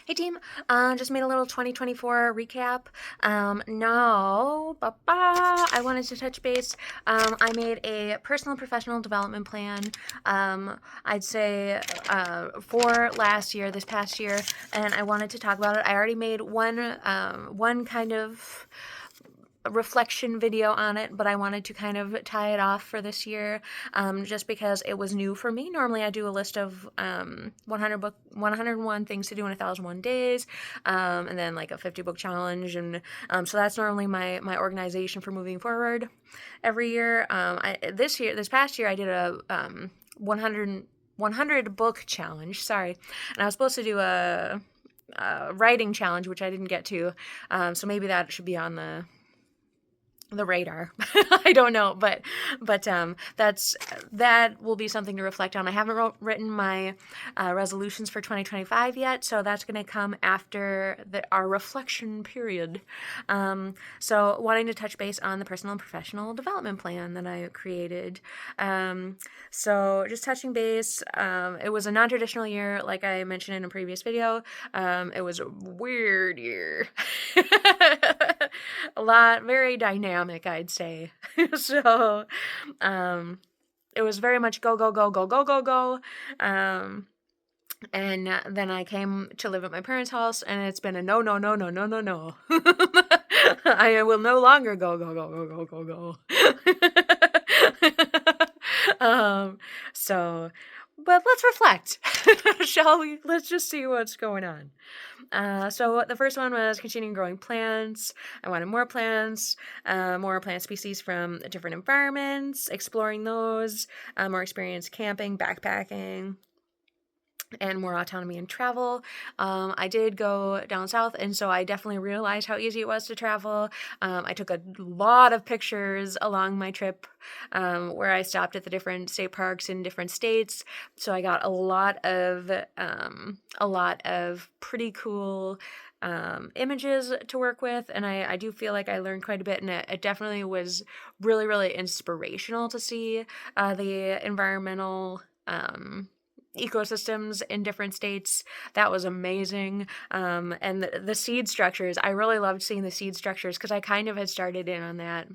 Hey team, just made a little 2024 recap. Now, I wanted to touch base. I made a personal and professional development plan. I'd say for last year, this past year, and I wanted to talk about it. I already made one kind of reflection video on it, but I wanted to kind of tie it off for this year, just because it was new for me. Normally, I do a list of 101 things to do in 1,001 days, and then like a 50 book challenge, and so that's normally my organization for moving forward every year. This past year, I did a 100 book challenge. Sorry, and I was supposed to do a writing challenge, which I didn't get to. So maybe that should be on the radar. I don't know, but that will be something to reflect on. I haven't written my resolutions for 2025 yet, so that's going to come after our reflection period. So wanting to touch base on the personal and professional development plan that I created. So just touching base. It was a non-traditional year, like I mentioned in a previous video. It was a weird year. Very dynamic, I'd say. So, it was very much go, go, go, go, go, go, go. And then I came to live at my parents' house, and it's been a no, no, no, no, no, no, no. I will no longer go, go, go, go, go, go, go. So, but let's reflect, shall we? Let's just see what's going on. So the first one was continuing growing plants. I wanted more plant species from different environments, exploring those, more experience camping, backpacking, and more autonomy in travel. I did go down south, and so I definitely realized how easy it was to travel. I took a lot of pictures along my trip, where I stopped at the different state parks in different states. So I got a lot of pretty cool images to work with, and I do feel like I learned quite a bit, and it definitely was really, really inspirational to see the environmental ecosystems in different states. That was amazing. And the seed structures, I really loved seeing the seed structures because I kind of had started in on that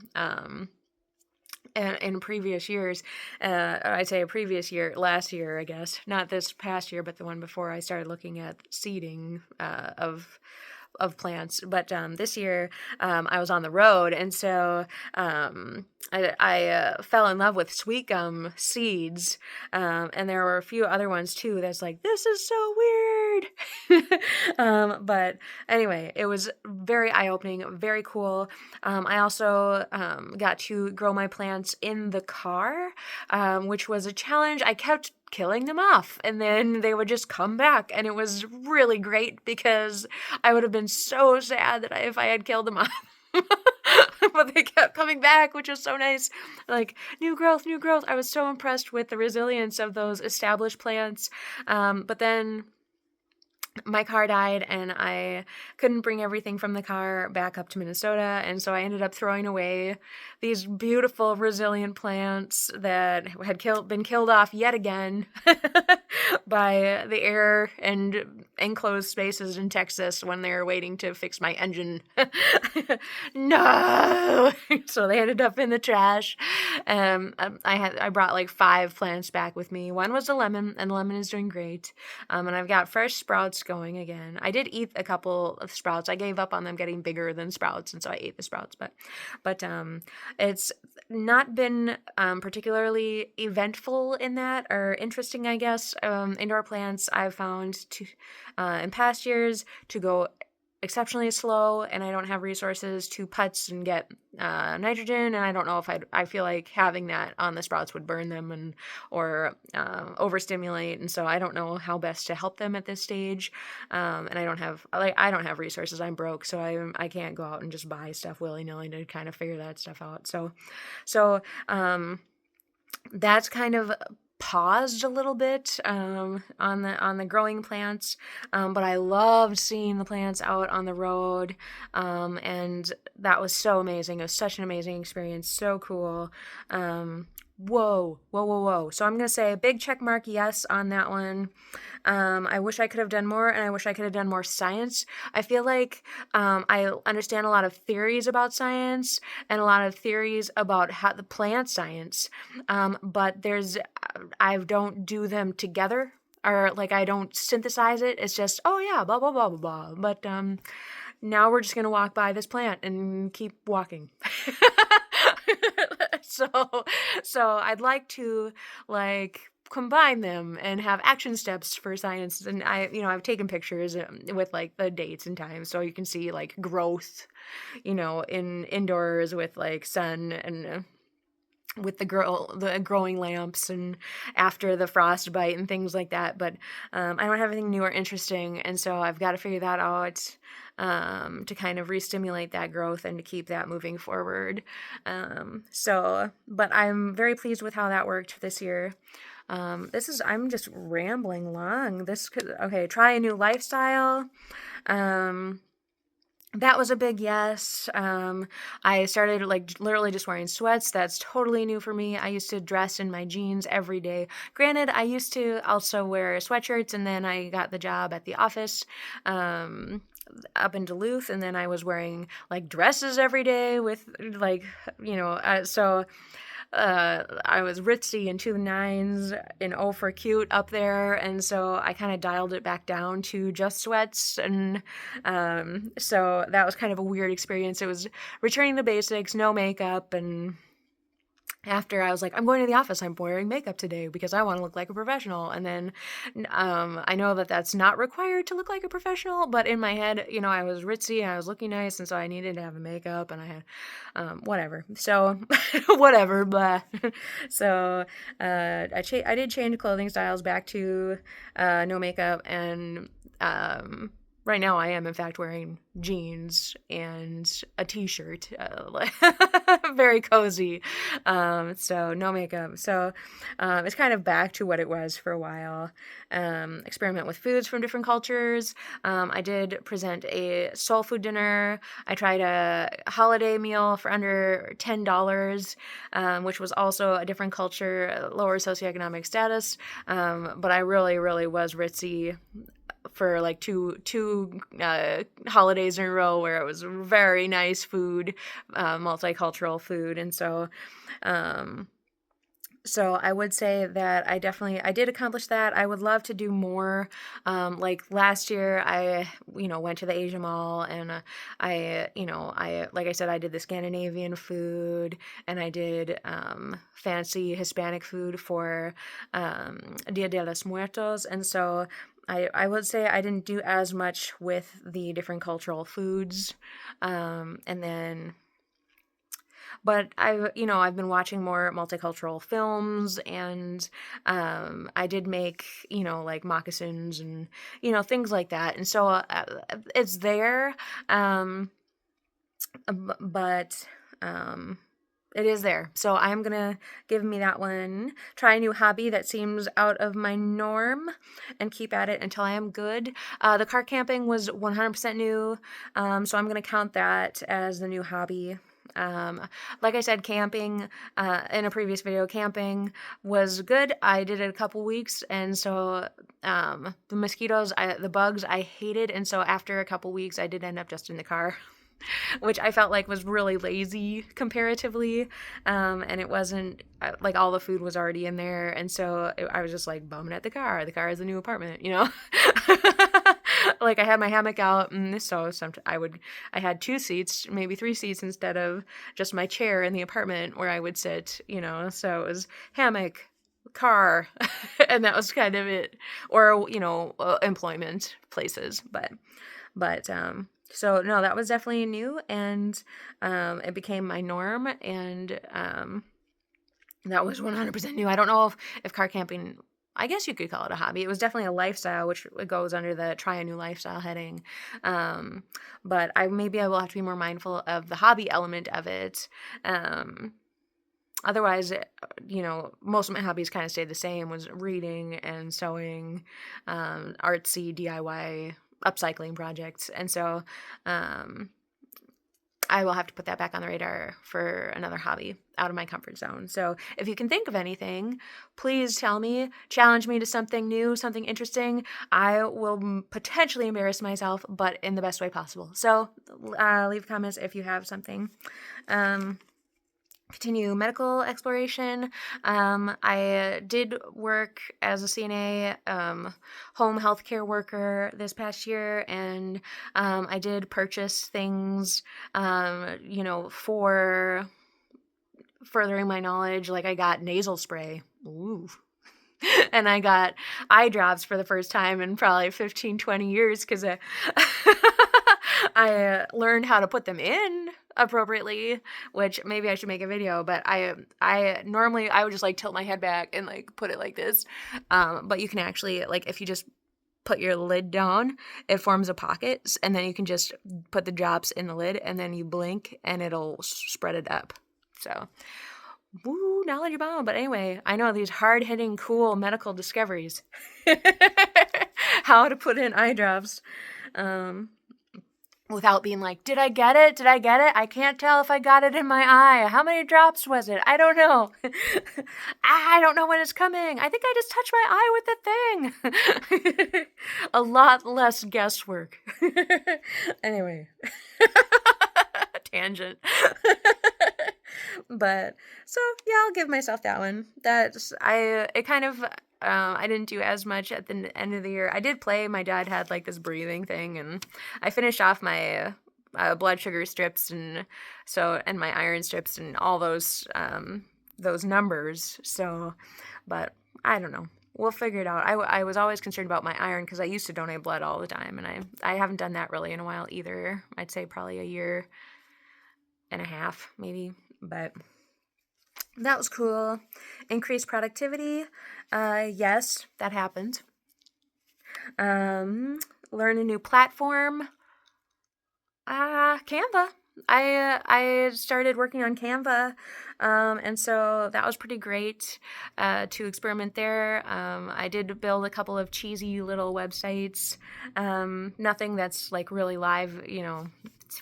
in previous years. I'd say a previous year, last year, I guess, not this past year, but the one before. I started looking at seeding of plants. But this year, I was on the road, and so I fell in love with sweet gum seeds, and there were a few other ones too. That's like, this is so weird. But anyway, it was very eye-opening, very cool. I also got to grow my plants in the car, which was a challenge. I kept killing them off, and then they would just come back, and it was really great because I would have been so sad that if I had killed them off. But they kept coming back, which was so nice. Like, new growth, new growth. I was so impressed with the resilience of those established plants. But then my car died, and I couldn't bring everything from the car back up to Minnesota, and so I ended up throwing away these beautiful, resilient plants that had been killed off yet again by the air and enclosed spaces in Texas when they were waiting to fix my engine. No! So they ended up in the trash. I brought like 5 plants back with me. One was a lemon, and the lemon is doing great. And I've got fresh sprouts going again. I did eat a couple of sprouts. I gave up on them getting bigger than sprouts, and so I ate the sprouts. But it's not been particularly eventful in that, or interesting, I guess. Indoor plants I've found to in past years to go exceptionally slow, and I don't have resources to putz and get nitrogen, and I don't know if I feel like having that on the sprouts would burn them or overstimulate, and so I don't know how best to help them at this stage. And I don't have resources. I'm broke, so I can't go out and just buy stuff willy-nilly to kind of figure that stuff out. So that's kind of paused a little bit on the growing plants, but I loved seeing the plants out on the road, and that was so amazing. It was such an amazing experience, so cool. Whoa, whoa, whoa, whoa. So I'm gonna say a big check mark, yes, on that one. I wish I could have done more, and I wish I could have done more science. I feel like I understand a lot of theories about science and a lot of theories about how the plant science, but I don't do them together. Or like I don't synthesize it. It's just, oh yeah, blah blah blah blah blah. But now we're just gonna walk by this plant and keep walking. so so I'd like to like combine them and have action steps for science. And I've taken pictures with like the dates and times so you can see like growth, in indoors with like sun and with the growing lamps and after the frostbite and things like that. But I don't have anything new or interesting, and so I've got to figure that out, to kind of re-stimulate that growth and to keep that moving forward. But I'm very pleased with how that worked this year. I'm just rambling long. Okay, try a new lifestyle. Um, that was a big yes. I started like literally just wearing sweats. That's totally new for me. I used to dress in my jeans every day. Granted, I used to also wear sweatshirts, and then I got the job at the office up in Duluth, and then I was wearing like dresses every day with like, so I was ritzy and to the nines and oh for cute up there, and so I kind of dialed it back down to just sweats, and so that was kind of a weird experience. It was returning to basics, no makeup, and after I was like, I'm going to the office, I'm wearing makeup today because I want to look like a professional. And then I know that that's not required to look like a professional, but in my head, I was ritzy and I was looking nice, and so I needed to have a makeup, and I had whatever. So whatever, blah. So I did change clothing styles back to no makeup, and right now I am in fact wearing jeans and a t-shirt, very cozy. So no makeup. So it's kind of back to what it was for a while. Experiment with foods from different cultures. I did present a soul food dinner. I tried a holiday meal for under $10, which was also a different culture, lower socioeconomic status. But I really, really was ritzy for like two holidays in a row where it was very nice food, multicultural food, and um, so I would say that I did accomplish that. I would love to do more. Like last year, I went to the Asia Mall, and I like I said, I did the Scandinavian food, and I did fancy Hispanic food for Dia de los Muertos, and so I would say I didn't do as much with the different cultural foods, and then but I've been watching more multicultural films, and I did make like moccasins and things like that, and so it's there, um, but it is there. So I'm gonna give me that one. Try a new hobby that seems out of my norm and keep at it until I am good. The car camping was 100% new, so I'm gonna count that as the new hobby. Um, like I said, camping, in a previous video, camping was good. I did it a couple weeks, and so the bugs I hated, and so after a couple weeks, I did end up just in the car. Which I felt like was really lazy comparatively. And it wasn't like all the food was already in there. And so I was just like bumming at the car. The car is a new apartment, Like I had my hammock out, and so I had two seats, maybe three seats instead of just my chair in the apartment where I would sit, So it was hammock, car, and that was kind of it. Or, employment places. But so no, that was definitely new, and it became my norm, and that was 100% new. I don't know if car camping, I guess you could call it a hobby. It was definitely a lifestyle, which goes under the try a new lifestyle heading. Um, but maybe I will have to be more mindful of the hobby element of it. Otherwise, most of my hobbies kind of stayed the same, was reading and sewing, artsy DIY upcycling projects. And so, I will have to put that back on the radar for another hobby out of my comfort zone. So if you can think of anything, please tell me, challenge me to something new, something interesting. I will potentially embarrass myself, but in the best way possible. So leave comments if you have something. Continue medical exploration. I did work as a CNA home healthcare worker this past year, and I did purchase things, for furthering my knowledge. Like I got nasal spray. Ooh. And I got eye drops for the first time in probably 15, 20 years because I learned how to put them in appropriately, which maybe I should make a video, but I normally I would just like tilt my head back and like put it like this. But you can actually, like, if you just put your lid down, it forms a pocket, and then you can just put the drops in the lid and then you blink and it'll spread it up. So woo, knowledge bomb. But anyway, I know these hard-hitting, cool medical discoveries. How to put in eye drops. Without being like, did I get it? Did I get it? I can't tell if I got it in my eye. How many drops was it? I don't know. I don't know when it's coming. I think I just touched my eye with the thing. A lot less guesswork. Anyway. Tangent. But, so, yeah, I'll give myself that one. I didn't do as much at the end of the year. I did play. My dad had like this breathing thing, and I finished off my blood sugar strips and my iron strips and all those numbers. So, but I don't know. We'll figure it out. I was always concerned about my iron because I used to donate blood all the time, and I haven't done that really in a while either. I'd say probably a year and a half maybe, but that was cool. Increased productivity. Yes, that happened. Learn a new platform. Canva. I started working on Canva, and so that was pretty great to experiment there. I did build a couple of cheesy little websites. Nothing that's like really live,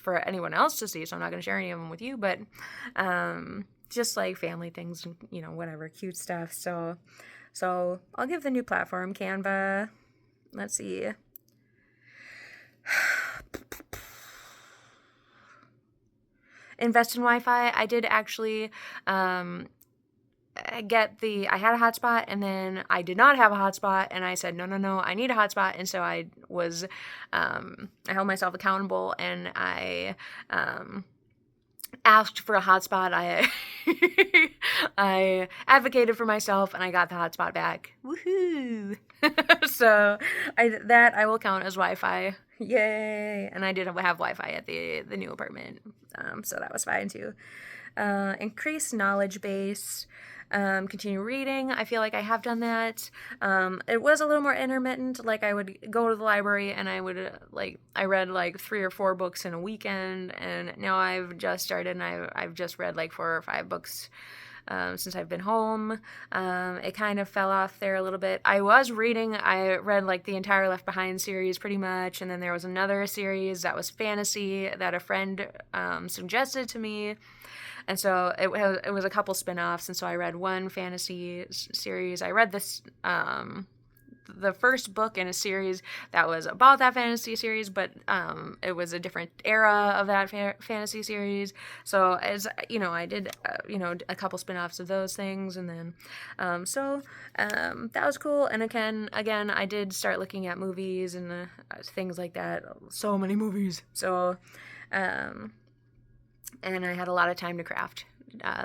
for anyone else to see, so I'm not going to share any of them with you, but just like family things, whatever, cute stuff. So I'll give the new platform, Canva. Let's see. Invest in Wi-Fi. I did actually I had a hotspot, and then I did not have a hotspot, and I said, no, I need a hotspot. And so I held myself accountable, and I asked for a hotspot. I advocated for myself, and I got the hotspot back. Woohoo! So I will count as Wi-Fi. Yay! And I did have Wi-Fi at the new apartment, so that was fine too. Increase knowledge base. Continue reading. I feel like I have done that. It was a little more intermittent. Like I would go to the library and I would I read like 3 or 4 books in a weekend, and now I've just started and I've just read like 4 or 5 books since I've been home. It kind of fell off there a little bit. I read like the entire Left Behind series pretty much, and then there was another series that was fantasy that a friend suggested to me. And so it was a couple spin-offs, and so I read one fantasy series. I read this the first book in a series that was about that fantasy series, but it was a different era of that fantasy series. So as I did a couple spin-offs of those things, and then that was cool. And again, I did start looking at movies and things like that. So many movies. So and I had a lot of time to craft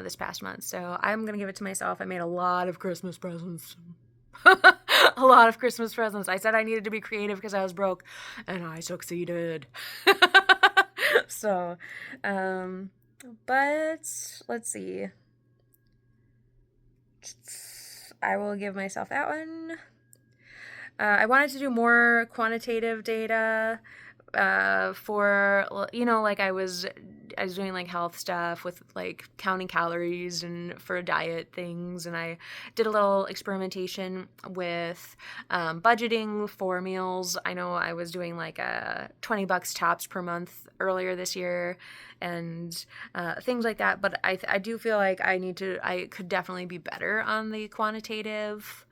this past month. So I'm going to give it to myself. I made a lot of Christmas presents. A lot of Christmas presents. I said I needed to be creative because I was broke, and I succeeded. So, but let's see. I will give myself that one. I wanted to do more quantitative data for, like I was doing like health stuff with like counting calories and for diet things, and I did a little experimentation with budgeting for meals. I know I was doing like $20 tops per month earlier this year, and things like that. But I do feel like I could definitely be better on the quantitative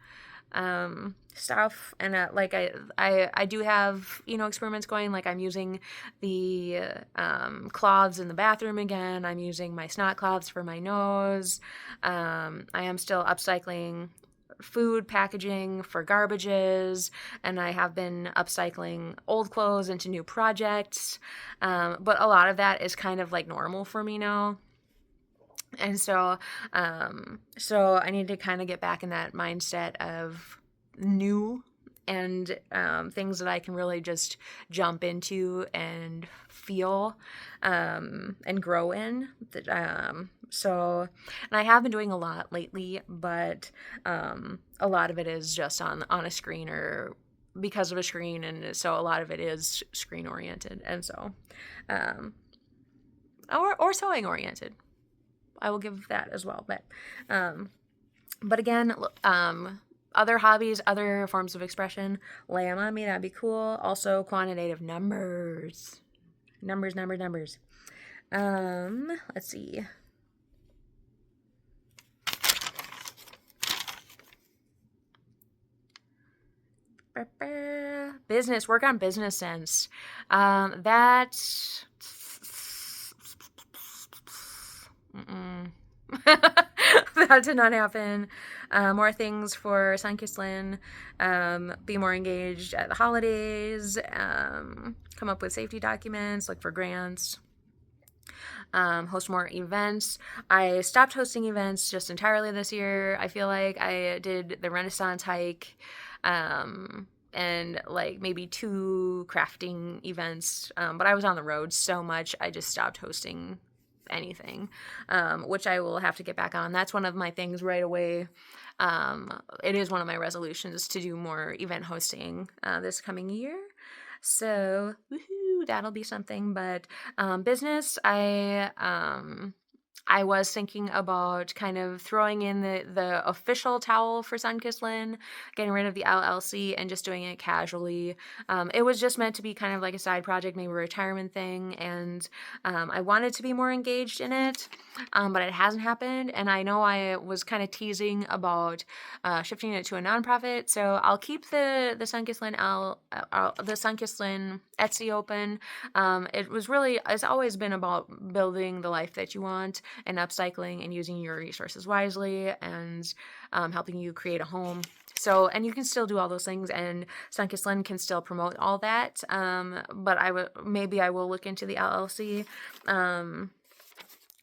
stuff. And like I do have experiments going. Like I'm using the cloths in the bathroom again. I'm using my snot cloths for my nose. I am still upcycling food packaging for garbages, and I have been upcycling old clothes into new projects. But a lot of that is kind of like normal for me now. And so I need to kind of get back in that mindset of new and things that I can really just jump into and feel and grow in. And I have been doing a lot lately, but a lot of it is just on a screen or because of a screen, and so a lot of it is screen oriented, and so um, or sewing oriented. I will give that as well. But again, other hobbies, other forms of expression, lay 'em on me. That'd be cool. Also, quantitative numbers, numbers. Let's see. Business, work on business sense. That. Mm-mm. That did not happen. More things for Sunkissed Lynn. Be more engaged at the holidays. Come up with safety documents. Look for grants. Host more events. I stopped hosting events just entirely this year. I feel like I did the Renaissance hike. And like maybe 2 crafting events, but I was on the road so much I just stopped hosting anything, which I will have to get back on. That's one of my things right away. It is one of my resolutions to do more event hosting this coming year. So, woohoo, that'll be something. But business, I was thinking about kind of throwing in the official towel for Sunkissed Lynn, getting rid of the LLC and just doing it casually. It was just meant to be kind of like a side project, maybe a retirement thing, and I wanted to be more engaged in it, but it hasn't happened. And I know I was kind of teasing about shifting it to a nonprofit, so I'll keep the Sunkissed Lynn the Sunkissed Lynn Etsy open. It's always been about building the life that you want and upcycling and using your resources wisely and helping you create a home. So, and you can still do all those things, and Sunkissed Lynn can still promote all that. But maybe I will look into the LLC.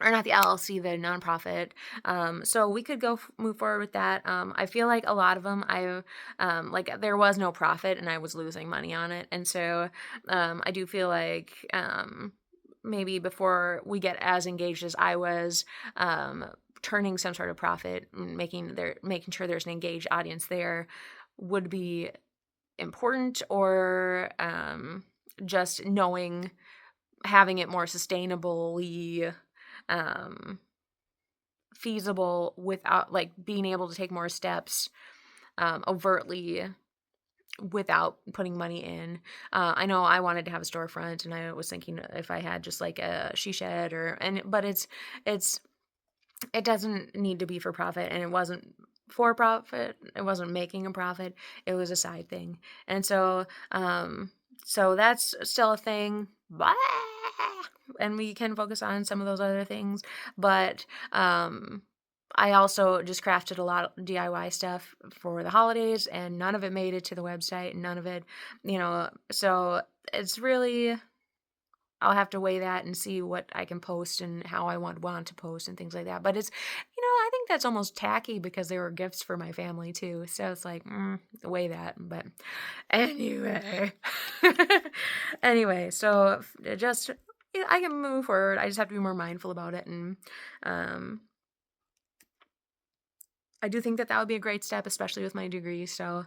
Or not the LLC, the nonprofit. So we could move forward with that. I feel like a lot of them, like there was no profit and I was losing money on it. And so I do feel like maybe before we get as engaged as I was, turning some sort of profit, making sure there's an engaged audience there would be important, or just having it more sustainably feasible without like being able to take more steps overtly without putting money in. I know I wanted to have a storefront, and I was thinking if I had just like a she shed but it doesn't need to be for profit, and it wasn't for profit. It wasn't making a profit. It was a side thing. And so that's still a thing. Blah! And we can focus on some of those other things, but I also just crafted a lot of DIY stuff for the holidays, and none of it made it to the website, and none of it, so it's really, I'll have to weigh that and see what I can post and how I want to post and things like that. But I think that's almost tacky because they were gifts for my family too. So it's like, weigh that. But anyway, so just, I can move forward. I just have to be more mindful about it. And I do think that that would be a great step, especially with my degree. So,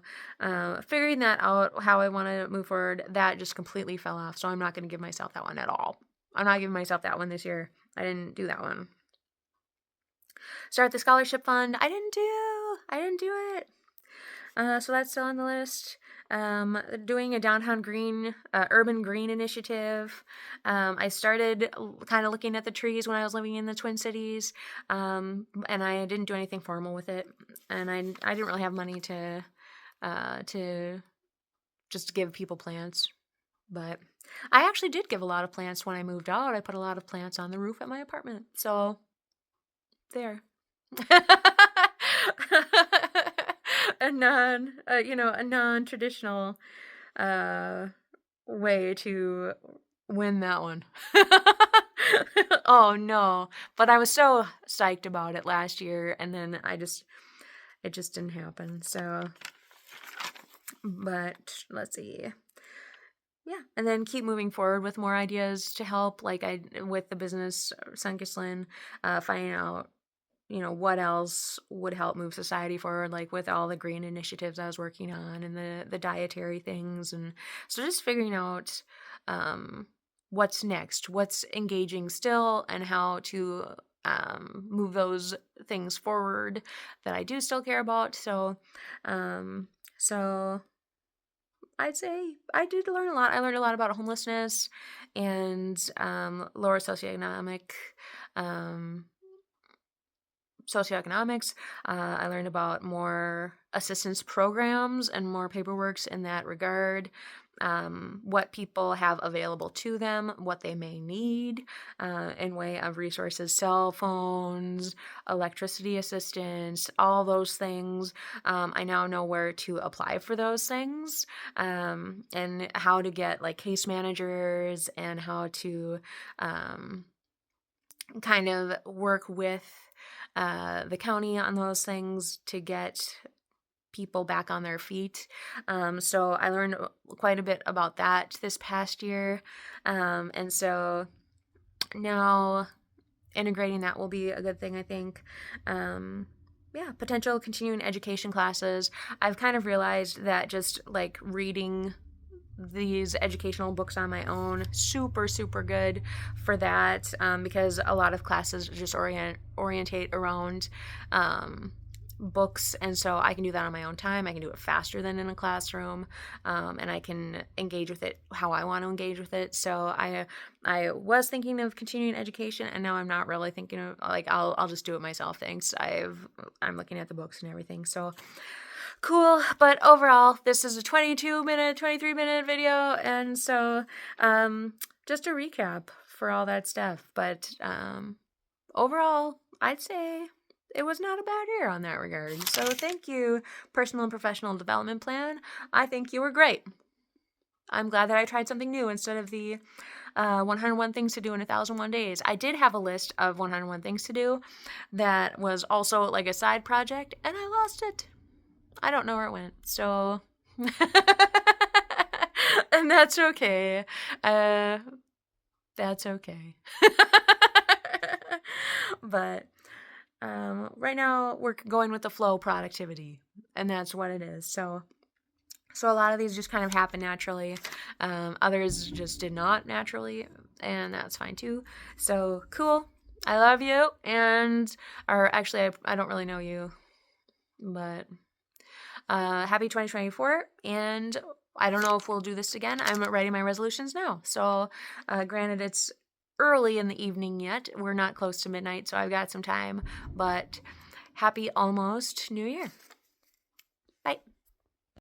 figuring that out, how I want to move forward, that just completely fell off. So I'm not going to give myself that one at all. I'm not giving myself that one this year. I didn't do that one. Start the scholarship fund. I didn't do it. So that's still on the list. Doing a downtown green, urban green initiative. I started kind of looking at the trees when I was living in the Twin Cities, and I didn't do anything formal with it, and I didn't really have money to just give people plants, but I actually did give a lot of plants when I moved out. I put a lot of plants on the roof at my apartment, so there. A non-traditional uh way to win that one. Oh no. But I was so psyched about it last year, and then it just didn't happen. So, but let's see. Yeah, and then keep moving forward with more ideas to help, like I with the business Sunkislin, finding out what else would help move society forward, like with all the green initiatives I was working on and the dietary things. And so just figuring out what's next, what's engaging still, and how to move those things forward that I do still care about. So I'd say I did learn a lot. I learned a lot about homelessness and lower um, socioeconomics. I learned about more assistance programs and more paperworks in that regard. What people have available to them, what they may need in way of resources, cell phones, electricity assistance, all those things. I now know where to apply for those things, and how to get like case managers, and how to kind of work with the county on those things to get people back on their feet. So I learned quite a bit about that this past year. And so now integrating that will be a good thing, I think. Yeah, potential continuing education classes. I've kind of realized that just like reading these educational books on my own, super super good for that, because a lot of classes just orientate around books, and so I can do that on my own time. I can do it faster than in a classroom, and I can engage with it how I want to engage with it. So I was thinking of continuing education, and now I'm not really thinking of, like, I'll just do it myself. Thanks. I'm looking at the books and everything. So cool. But overall, this is a 23-minute video, and so just a recap for all that stuff. But overall, I'd say it was not a bad year on that regard. So thank you, Personal and Professional Development Plan. I think you were great. I'm glad that I tried something new instead of the 101 things to do in 1,001 days. I did have a list of 101 things to do that was also like a side project, and I lost it. I don't know where it went, so and that's okay. That's okay. But right now we're going with the flow productivity, and that's what it is. So a lot of these just kind of happen naturally. Others just did not naturally, and that's fine too. So cool. I love you, or actually, I don't really know you, but happy 2024, and I don't know if we'll do this again. I'm writing my resolutions now. So granted, it's early in the evening yet. We're not close to midnight, so I've got some time, but happy almost New Year.